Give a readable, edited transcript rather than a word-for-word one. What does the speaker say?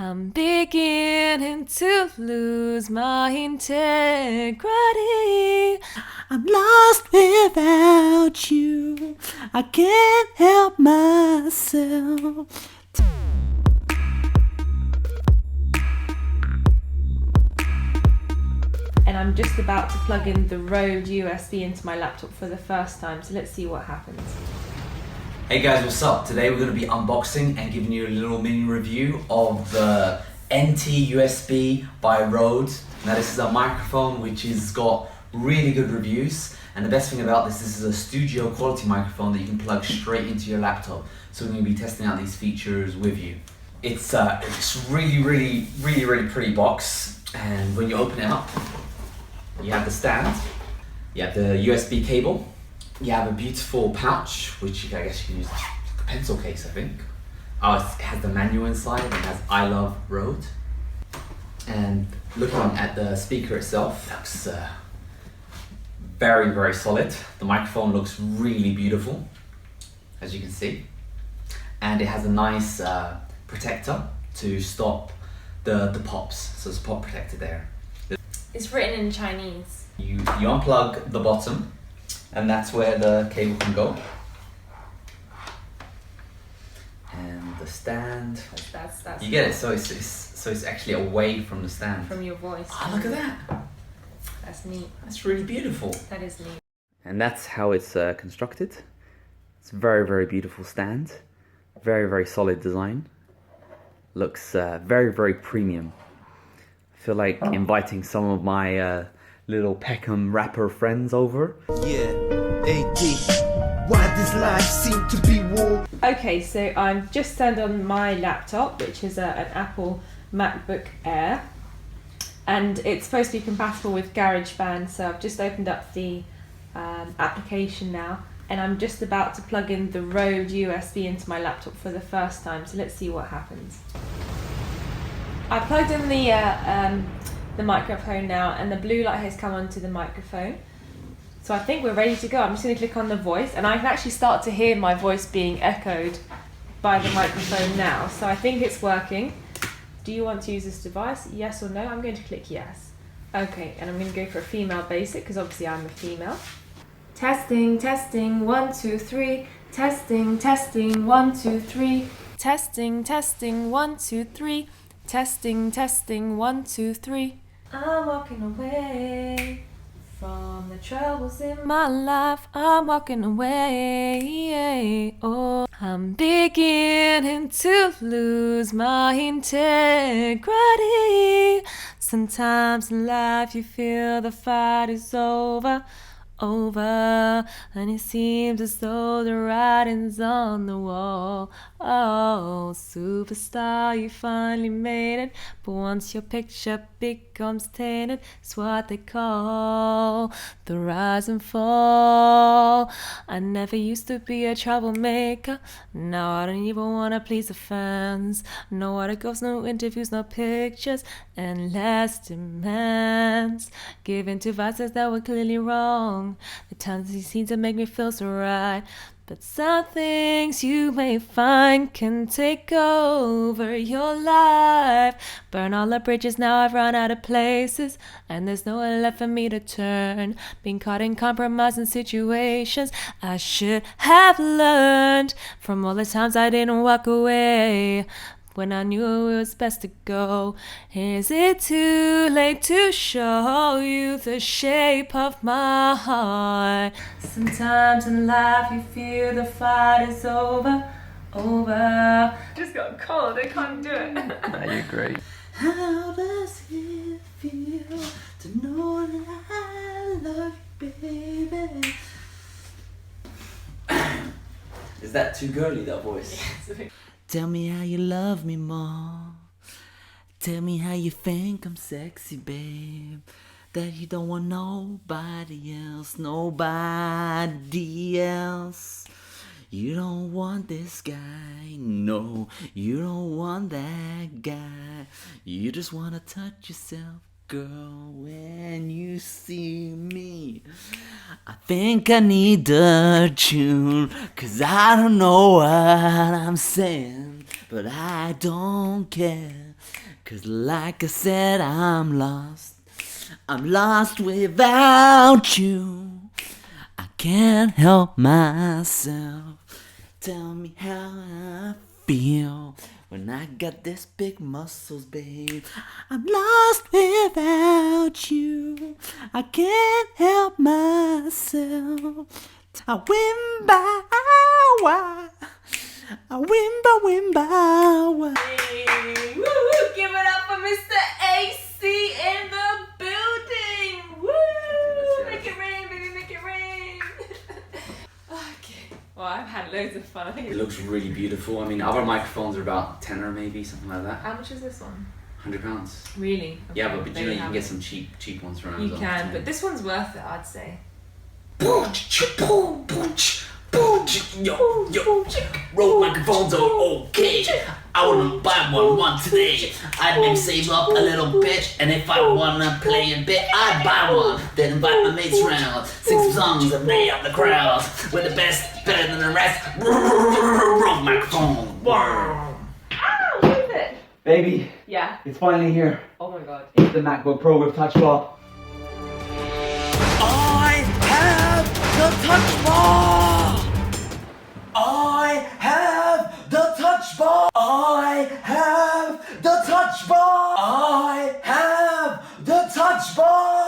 I'm beginning to lose my integrity. I'm lost without you. I can't help myself. And I'm just about to plug in the Rode USB into my laptop for the first time, so let's see what happens. Hey guys, what's up? Today we're going to be unboxing and giving you a little mini review of the NT USB by Rode. Now this is a microphone which has got really good reviews, and the best thing about this is a studio quality microphone that you can plug straight into your laptop. So we're going to be testing out these features with you. It's really pretty box, and when you open it up, you have the stand, you have the USB cable, you have a beautiful pouch, which I guess you can use like a pencil case, I think. Oh, it has the manual inside, it has I love Rode. And looking at the speaker itself, looks very solid. The microphone looks really beautiful, as you can see. And it has a nice protector to stop the pops, so it's a pop protector there. It's written in Chinese. You unplug the bottom, and that's where the cable can go. And the stand. That's You get it. So it's actually away from the stand. from your voice. Oh, look at that. That's neat. That's really beautiful. That is neat. And that's how it's constructed. It's a very beautiful stand. Very solid design. Looks very premium. I feel like inviting some of my little Peckham rapper friends over. Yeah, AD. Why does life seem to be war? Okay, so I've just turned on my laptop, which is an Apple MacBook Air, and it's supposed to be compatible with GarageBand, so I've just opened up the application now, and I'm just about to plug in the Rode USB into my laptop for the first time, so let's see what happens. I plugged in the microphone now, and the blue light has come onto the microphone. So I think we're ready to go. I'm just going to click on the voice, and I can actually start to hear my voice being echoed by the microphone now. So I think it's working. Do you want to use this device? Yes or no? I'm going to click yes. Okay, and I'm going to go for a female basic, because obviously I'm a female. Testing, 1, 2, 3. Testing, 1, 2, 3. Testing, 1, 2, 3. Testing, 1, 2, 3. I'm walking away from the troubles in my life. I'm walking away. Oh, I'm beginning to lose my integrity. Sometimes in life you feel the fight is over, and it seems as though the writing's on the wall. Oh, superstar, you finally made it, but once your picture becomes tainted, it's what they call the rise and fall. I never used to be a troublemaker, now I don't even want to please the fans. No articles, no interviews, no pictures, and less demands, given to vices that were clearly wrong. The times you seem to make me feel so right, but some things you may find can take over your life. Burn all the bridges, now I've run out of places, and there's nowhere left for me to turn. Being caught in compromising situations, I should have learned from all the times I didn't walk away when I knew it was best to go. Is it too late to show you the shape of my heart? Sometimes in life you feel the fight is over. Just got cold, I can't do it. Nah, you're great. How does it feel to know that I love you, baby? Is that too girly, that voice? Tell me how you love me more. Tell me how you think I'm sexy, babe. That you don't want nobody else. You don't want this guy, no. You don't want that guy. You just wanna touch yourself, girl, when you see me. I think I need a tune, 'cause I don't know what I'm saying, but I don't care. 'Cause like I said, I'm lost. I'm lost without you. I can't help myself. Tell me how I feel when I got this big muscles, babe. I'm lost without you. I can't help myself. I win by wimba. Hey, woo, woo, give it up for Mr. AC in the building. Woo! Make it rain, baby, make it rain. Okay. Well, I've had loads of fun. I think It looks really beautiful. I mean, other microphones are about tenner maybe, something like that. How much is this one? £100. Really? Yeah, Okay, but you there know you have can get it. some cheap ones from You Amazon. can, but this one's worth it, I'd say. Yo, Rode microphones are okay. I wanna buy one today. I'd maybe save up a little bit, and if I wanna play a bit, I'd buy one. Then invite my mates round, sing some songs and lay out the crowd. We're the best, better than the rest. Rode microphone. Ah, what is it? Baby, Yeah. it's finally here. Oh my god. It's the MacBook Pro with Touch Bar. I have the Touch Bar! I have the Touch Bar! I have the Touch Bar! I have the Touch Bar!